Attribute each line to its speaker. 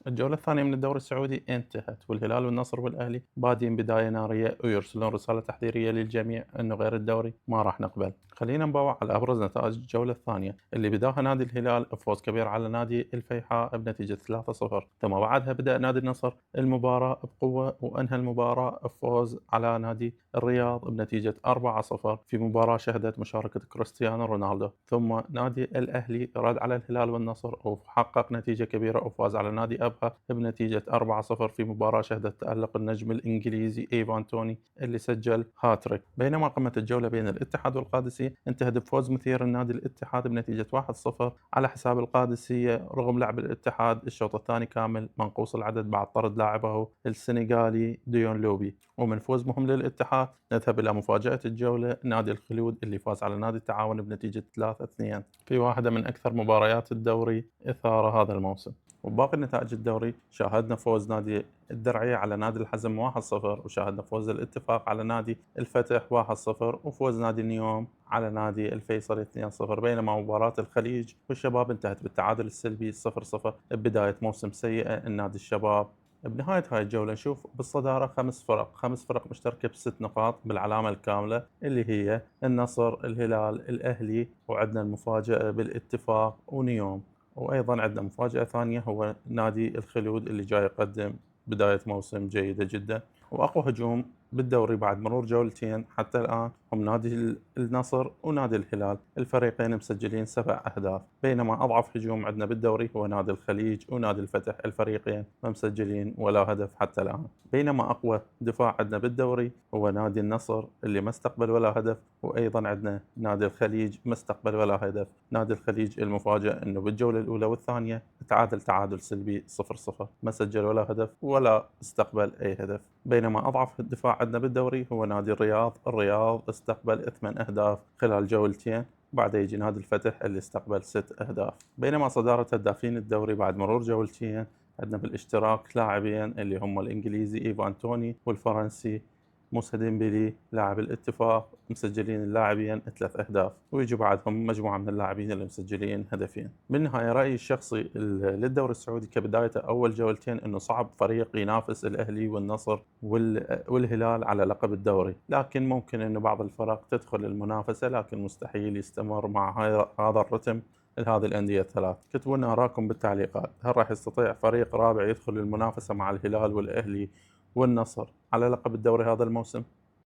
Speaker 1: الجولة الثانية من الدوري السعودي انتهت، والهلال والنصر والأهلي بادين بداية نارية ويرسلون رسالة تحذيرية للجميع أنه غير الدوري ما راح نقبل. خلينا نبوع على أبرز نتائج الجولة الثانية اللي بداها نادي الهلال بفوز كبير على نادي الفيحاء بنتيجة 3-0، ثم بعدها بدأ نادي النصر المباراة بقوة وأنهى المباراة بفوز على نادي الرياض بنتيجة 4-0 في مباراة شهدت مشاركة كريستيانو رونالدو. ثم نادي الأهلي رد على الهلال والنصر وحقق نتيجة كبيرة وفاز على نادي أبها بنتيجة 4-0 في مباراة شهدت تألق النجم الإنجليزي إيفان توني اللي سجل هاتريك. بينما قمت الجولة بين الاتحاد والقادسية انتهت بفوز مثير النادي الاتحاد بنتيجة 1-0 على حساب القادسية، رغم لعب الاتحاد الشوط الثاني كامل منقوص العدد بعد طرد لاعبه السنغالي ديون لوبي. ومن فوز مهم للاتحاد نذهب إلى مفاجأة الجولة، نادي الخلود اللي فاز على نادي التعاون بنتيجة 3-2 في واحدة من أكثر مباريات الدوري إثارة هذا الموسم. وباقي نتائج الدوري شاهدنا فوز نادي الدرعية على نادي الحزم 1-0، وشاهدنا فوز الاتفاق على نادي الفتح 1-0، وفوز نادي النيوم على نادي الفيصل 2-0. بينما مباراة الخليج والشباب انتهت بالتعادل السلبي 0-0 ببداية موسم سيئة النادي الشباب. بنهاية هاي الجولة نشوف بالصدارة خمس فرق مشتركة ب6 نقاط بالعلامة الكاملة اللي هي النصر، الهلال، الأهلي، وعندنا المفاجأة بالاتفاق ونيوم. وأيضا عندنا مفاجأة ثانية هو نادي الخلود اللي جاي يقدم بداية موسم جيدة جدا. وأقوى هجوم بالدوري بعد مرور جولتين حتى الآن هم نادي النصر ونادي الهلال، الفريقين مسجلين 7 أهداف. بينما أضعف هجوم عندنا بالدوري هو نادي الخليج ونادي الفتح، الفريقين ما مسجلين ولا هدف حتى الآن. بينما أقوى دفاع عندنا بالدوري هو نادي النصر اللي ما استقبل ولا هدف، وأيضا عندنا نادي الخليج ما استقبل ولا هدف. نادي الخليج المفاجأة أنه بالجولة الأولى والثانية تعادل سلبي 0-0، ما سجل ولا هدف ولا استقبل أي هدف. بينما أضعف الدفاع عندنا بالدوري هو نادي الرياض استقبل 8 أهداف خلال جولتين، بعد يجي نادي الفتح اللي استقبل 6 أهداف. بينما صدارة هدافين الدوري بعد مرور جولتين عندنا بالاشتراك لاعبين اللي هم الإنجليزي إيفان توني والفرنسي موسى ديمبلي لاعب الاتفاق، مسجلين اللاعبين 3 أهداف، ويجي بعدهم مجموعة من اللاعبين اللي مسجلين هدفين. بالنهاية رأيي الشخصي للدوري السعودي كبداية أول جولتين أنه صعب فريق ينافس الأهلي والنصر والهلال على لقب الدوري، لكن ممكن أنه بعض الفرق تدخل المنافسة، لكن مستحيل يستمر مع هذا الرتم لهذه الأندية الثلاث. كتبوا لنا آراءكم بالتعليقات، هل راح يستطيع فريق رابع يدخل المنافسة مع الهلال والأهلي والنصر على لقب الدوري هذا الموسم؟